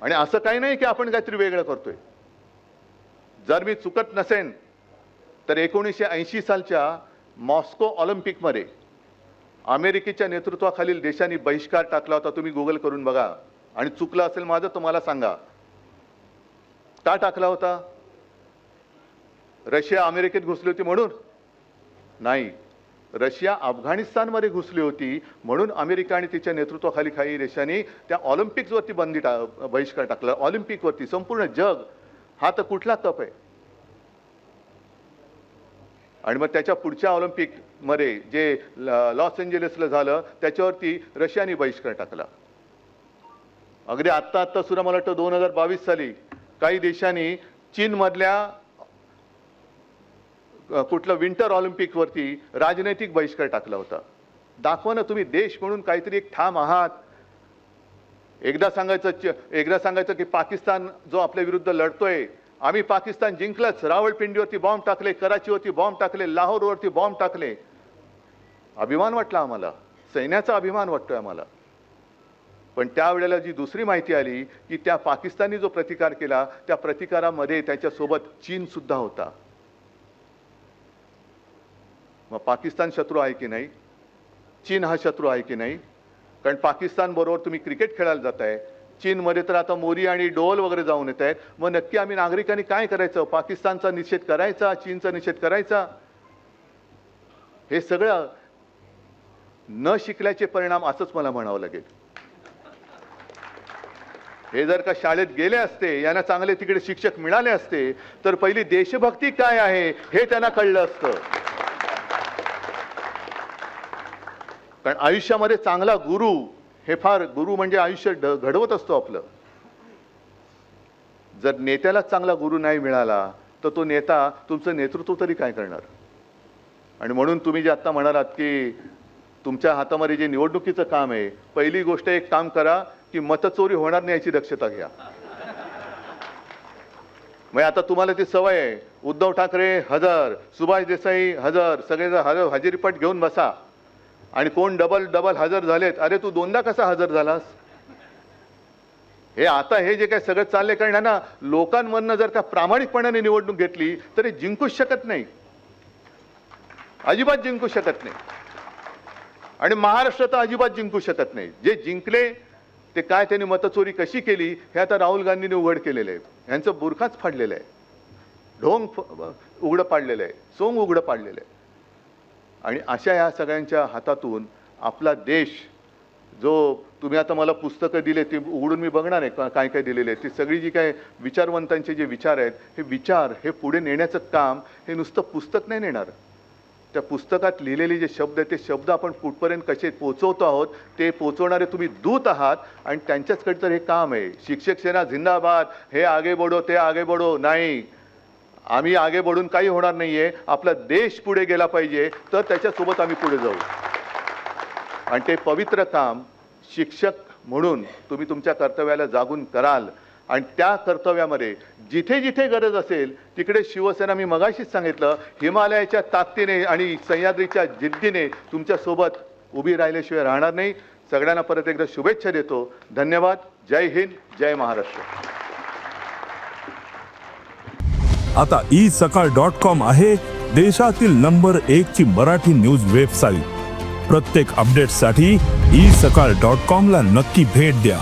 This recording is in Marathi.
आणि असं काही नाही की आपण काहीतरी वेगळं करतोय. जर मी चुकत नसेन तर 1980 सालच्या मॉस्को ऑलिम्पिकमध्ये अमेरिकेच्या नेतृत्वाखालील देशांनी बहिष्कार टाकला होता. तुम्ही गुगल करून बघा आणि चुकलं असेल माझं तुम्हाला सांगा. का टाकला होता? रशिया अमेरिकेत घुसली होती म्हणून नाही. रशिया अफगाणिस्तानमध्ये घुसली होती म्हणून अमेरिका आणि तिच्या नेतृत्वाखाली काही देशांनी त्या ऑलिम्पिक्सवरती बहिष्कार टाकला. ऑलिम्पिकवरती संपूर्ण जग हा तर कुठला कप आहे. आणि मग त्याच्या पुढच्या ऑलिम्पिकमध्ये जे लॉस एंजेलिसला झालं त्याच्यावरती रशियाने बहिष्कार टाकला. अगदी आत्ता सुद्धा मला वाटतं 2022 साली काही देशांनी चीनमधल्या कुठलं विंटर ऑलिम्पिकवरती राजनैतिक बहिष्कार टाकला होता. दाखवा ना तुम्ही देश म्हणून काहीतरी एक ठाम आहात. एकदा सांगायचं की पाकिस्तान जो आपल्या विरुद्ध लढतोय, आम्ही पाकिस्तान जिंकलंच. रावळपिंडीवरती बॉम्ब टाकले, कराचीवरती बॉम्ब टाकले, लाहोरवरती बॉम्ब टाकले. अभिमान वाटला आम्हाला, सैन्याचा अभिमान वाटतोय आम्हाला. पण त्यावेळेला जी दुसरी माहिती आली की त्या पाकिस्तानी जो प्रतिकार केला त्या प्रतिकारामध्ये त्याच्यासोबत चीन सुद्धा होता. मग पाकिस्तान शत्रू आहे की नाही? चीन हा शत्रू आहे की नाही? कारण पाकिस्तान बरोबर तुम्ही क्रिकेट खेळायला जाताय, चीनमध्ये तर आता मोरी आणि डोल वगैरे जाऊन येत आहेत. मग नक्की आम्ही नागरिकांनी काय करायचं? पाकिस्तानचा निषेध करायचा, चीनचा निषेध करायचा? हे सगळं न शिकल्याचे परिणाम असंच मला म्हणावं लागेल. हे जर का शाळेत गेले असते, यांना चांगले तिकडे शिक्षक मिळाले असते तर पहिली देशभक्ती काय आहे हे त्यांना कळलं असतं. कारण आयुष्यामध्ये चांगला गुरु हे फार, गुरु म्हणजे आयुष्य घडवत असतो आपलं. जर नेत्याला चांगला गुरु नाही मिळाला तर तो नेता तुमचं नेतृत्व तरी काय करणार? आणि म्हणून तुम्ही जे आता म्हणालात की तुमच्या हातामध्ये जे निवडणुकीचं काम आहे, पहिली गोष्ट एक काम करा की मतचोरी होणार नाही याची दक्षता घ्या. मग आता तुम्हाला ती सवय आहे, उद्धव ठाकरे हजर, सुभाष देसाई हजर, सगळे हजेरीपट घेऊन बसा. आणि कोण डबल हजर झालेत, अरे तू दोनदा कसा हजर झालास? हे आता हे जे काय सगळं चालले, कारण ना लोकांमधनं जर का प्रामाणिकपणाने निवडणूक घेतली तरी जिंकूच शकत नाही, अजिबात जिंकू शकत नाही. आणि महाराष्ट्र तर अजिबात जिंकू शकत नाही. जे जिंकले ते काय, त्यांनी मतचोरी कशी केली हे आता राहुल गांधींनी उघड केलेलं आहे. यांचं बुरखाच फाडलेलं आहे, ढोंग उघडं पाडलेलं आहे, सोंग उघडं पाडलेलं आहे. आणि अशा या सगळ्यांच्या हातातून आपला देश, जो तुम्ही आता मला पुस्तकं दिले ते उघडून मी बघणार आहे काय काय दिलेले आहे, ती सगळी जी काय विचारवंतांचे जे विचार आहेत, हे विचार हे पुढे नेण्याचं काम हे नुसतं पुस्तक नाही नेणार. त्या पुस्तकात लिहिलेले जे शब्द आहेत ते शब्द आपण कुठपर्यंत कसे पोचवतो आहोत ते पोचवणारे तुम्ही दूत आहात. आणि त्यांच्याचकडे तर हे काम आहे. शिक्षक सेना जिंदाबाद, हे आगे बढो ते आगे बढो नाही. आम्ही आगे बढून काही होणार नाहीये. आपला देश पुढे गेला पाहिजे तर त्याच्यासोबत आम्ही पुढे जाऊ. आणि ते पवित्र काम शिक्षक म्हणून तुम्ही तुमच्या कर्तव्याला जागून कराल. आणि त्या कर्तव्यामध्ये जिथे जिथे गरज असेल तिकडे शिवसेना, मी मगाशीच सांगितलं, हिमालयाच्या ताकदीने आणि सह्याद्रीच्या जिद्दीने तुमच्यासोबत उभी राहिल्याशिवाय राहणार नाही. सगळ्यांना परत एकदा शुभेच्छा देतो. धन्यवाद. जय हिंद, जय महाराष्ट्र. आता isakal.com आहे देशातील नंबर 1 ची मराठी न्यूज वेबसाईट. प्रत्येक अपडेटसाठी isakal.com ला नक्की भेट द्या.